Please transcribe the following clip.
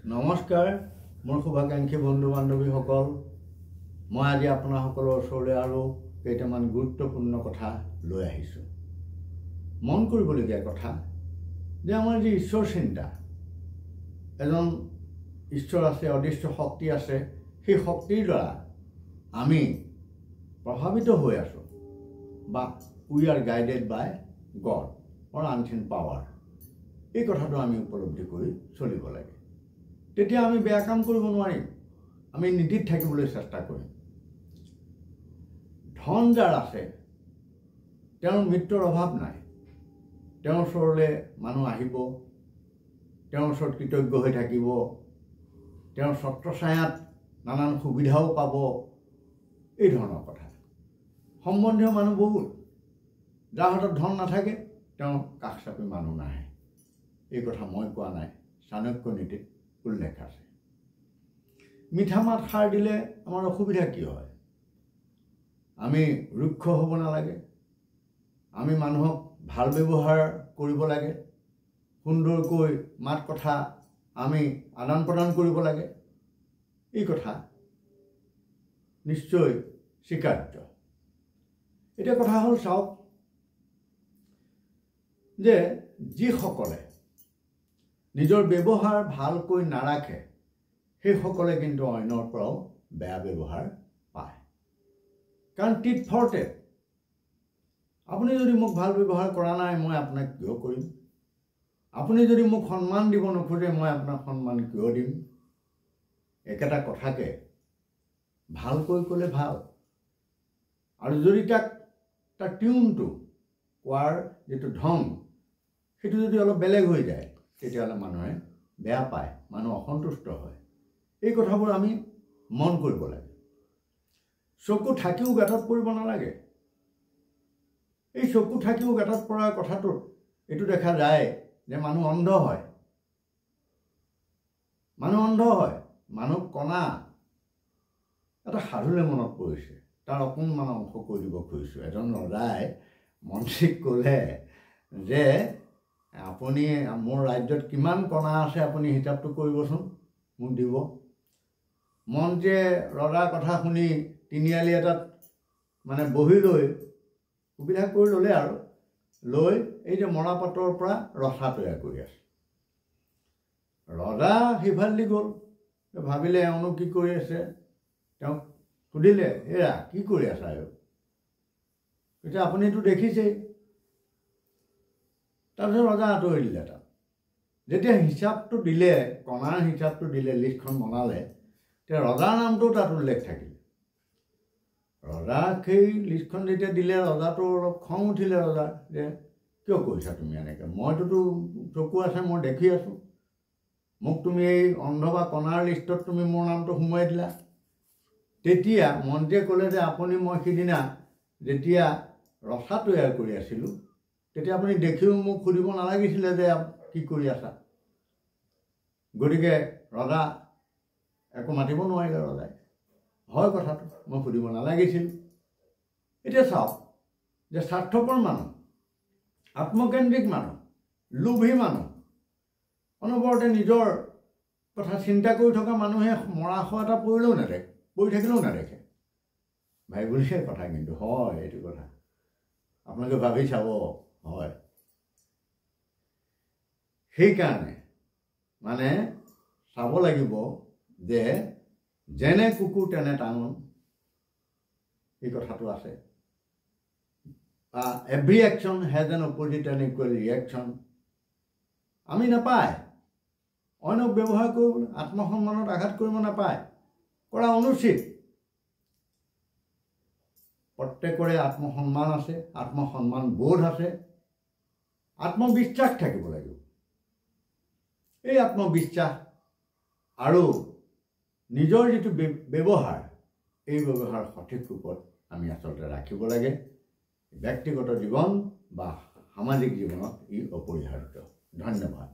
নমস্কাৰ মোৰ শুভাকাংক্ষী বন্ধু বান্ধৱীসকল মই আজি আপোনাসকলৰ ওচৰলৈ আৰু কেইটামান গুৰুত্বপূৰ্ণ কথা লৈ আহিছোঁ মন কৰিবলগীয়া কথা যে আমাৰ যি ঈশ্বৰ চিন্তা এজন ঈশ্বৰ আছে অদৃশ্য শক্তি আছে সেই শক্তিৰ দ্বাৰা আমি প্ৰভাৱিত হৈ আছোঁ বা we are guided by God or unseen power এই কথাটো আমি উপলব্ধি কৰি চলিব লাগে তেতিয়া আমি বেয়া কাম কৰিব নোৱাৰিম আমি নীতিত থাকিবলৈ চেষ্টা কৰিম ধন যাৰ আছে তেওঁৰ মৃত্যুৰ অভাৱ নাই তেওঁৰ ওচৰলৈ মানুহ আহিব তেওঁৰ ওচৰত কৃতজ্ঞ হৈ থাকিব তেওঁৰ ছত্ৰছায়াত নানান সুবিধাও পাব এই ধৰণৰ কথা সম্বন্ধীয় মানুহ বহুত যাৰ হাতত ধন নাথাকে তেওঁ কাষ চাপি মানুহ নাহে এই কথা মই কোৱা নাই চাণক্য নীতিত উল্লেখ আছে মিঠা মাত সাৰ দিলে আমাৰ অসুবিধা কি হয় আমি ৰুক্ষ হ'ব নালাগে আমি মানুহক ভাল ব্যৱহাৰ কৰিব লাগে সুন্দৰকৈ মাত কথা আমি আদান প্ৰদান কৰিব লাগে এই কথা নিশ্চয় স্বীকাৰ্য এতিয়া কথা হ'ল চাওক যে যিসকলে নিজৰ ব্যৱহাৰ ভালকৈ নাৰাখে সেইসকলে কিন্তু অন্যৰ পৰাও বেয়া ব্যৱহাৰ পায় কাৰণ টিট ফৰ টেট আপুনি যদি মোক ভাল ব্যৱহাৰ কৰা নাই মই আপোনাক কিয় কৰিম আপুনি যদি মোক সন্মান দিব নোখোজে মই আপোনাক সন্মান কিয় দিম একেটা কথাকে ভালকৈ ক'লে ভাল আৰু যদি তাৰ টিউনটো কোৱাৰ যিটো ঢং সেইটো যদি অলপ বেলেগ হৈ যায় তেতিয়াহ'লে মানুহে বেয়া পায় মানুহ অসন্তুষ্ট হয় এই কথাবোৰ আমি মন কৰিব লাগে চকু থাকিও গাঁতত পৰিব নালাগে এই চকু থাকিও গাঁতত পৰাৰ কথাটোত এইটো দেখা যায় যে মানুহ অন্ধ হয় মানুহ কণা এটা সাধুলে মনত পৰিছে তাৰ অকণমান অংশ কৈ দিব খুজিছোঁ এজন ৰজাই মন্ত্ৰীক ক'লে যে আপুনি মোৰ ৰাজ্যত কিমান কণা আছে আপুনি হিচাপটো কৰিবচোন মোক দিব মন্ত্ৰীয়ে ৰজাৰ কথা শুনি তিনিআলি এটাত মানে বহি লৈ সুবিধা কৰি ল'লে আৰু লৈ এই যে মৰাপাতৰ পৰা ৰচা তৈয়াৰ কৰি আছে ৰজা সিফালেদি গ'ল ভাবিলে এওঁনো কি কৰি আছে তেওঁক সুধিলে এৰা কি কৰি আছা কৈছে আপুনিতো দেখিছেই তাৰপিছত ৰজা আঁতৰি দিলে তাত যেতিয়া হিচাপটো দিলে কণাৰ হিচাপটো দিলে লিষ্টখন বনালে তেতিয়া ৰজাৰ নামটো তাত উল্লেখ থাকিলে ৰজাক সেই লিষ্টখন যেতিয়া দিলে ৰজাটো অলপ খং উঠিলে ৰজাৰ যে কিয় কৈছা তুমি এনেকৈ মইতোতো চকু আছে মই দেখি আছোঁ মোক তুমি এই অন্ধ বা কণাৰ লিষ্টত তুমি মোৰ নামটো সোমোৱাই দিলা তেতিয়া মন্ত্ৰীয়ে ক'লে যে আপুনি মই সিদিনা যেতিয়া ৰচা তৈয়াৰ কৰি আছিলোঁ তেতিয়া আপুনি দেখিও মোক সুধিব নালাগিছিলে যে কি কৰি আছা গতিকে ৰজা একো মাতিব নোৱাৰিলে ৰজাই হয় কথাটো মই সুধিব নালাগিছিল এতিয়া চাওক যে স্বাৰ্থপৰ মানুহ আত্মকেন্দ্ৰিক মানুহ লোভী মানুহ অনবৰতে নিজৰ কথা চিন্তা কৰি থকা মানুহে মৰা শোৱা এটা পৰি থাকিলেও নেদেখে ভাবিবলগীয়া কথা কিন্তু হয় এইটো কথা আপোনালোকে ভাবি চাব হয় সেইকাৰণে মানে চাব লাগিব যে যেনে কুকুৰ তেনে টাঙন এই কথাটো আছে every action has N opposite and equal reaction আমি নাপায় অন্যক ব্যৱহাৰ কৰিবলৈ আত্মসন্মানত আঘাত কৰিব নাপায় কৰা অনুচিত প্ৰত্যেকৰে আত্মসন্মান আছে আত্মসন্মান বোধ আছে আত্মবিশ্বাস থাকিব লাগিব এই আত্মবিশ্বাস আৰু নিজৰ যিটো ব্যৱহাৰ এই ব্যৱহাৰ সঠিক ৰূপত আমি আচলতে ৰাখিব লাগে ব্যক্তিগত জীৱন বা সামাজিক জীৱনত ই অপৰিহাৰ্য ধন্যবাদ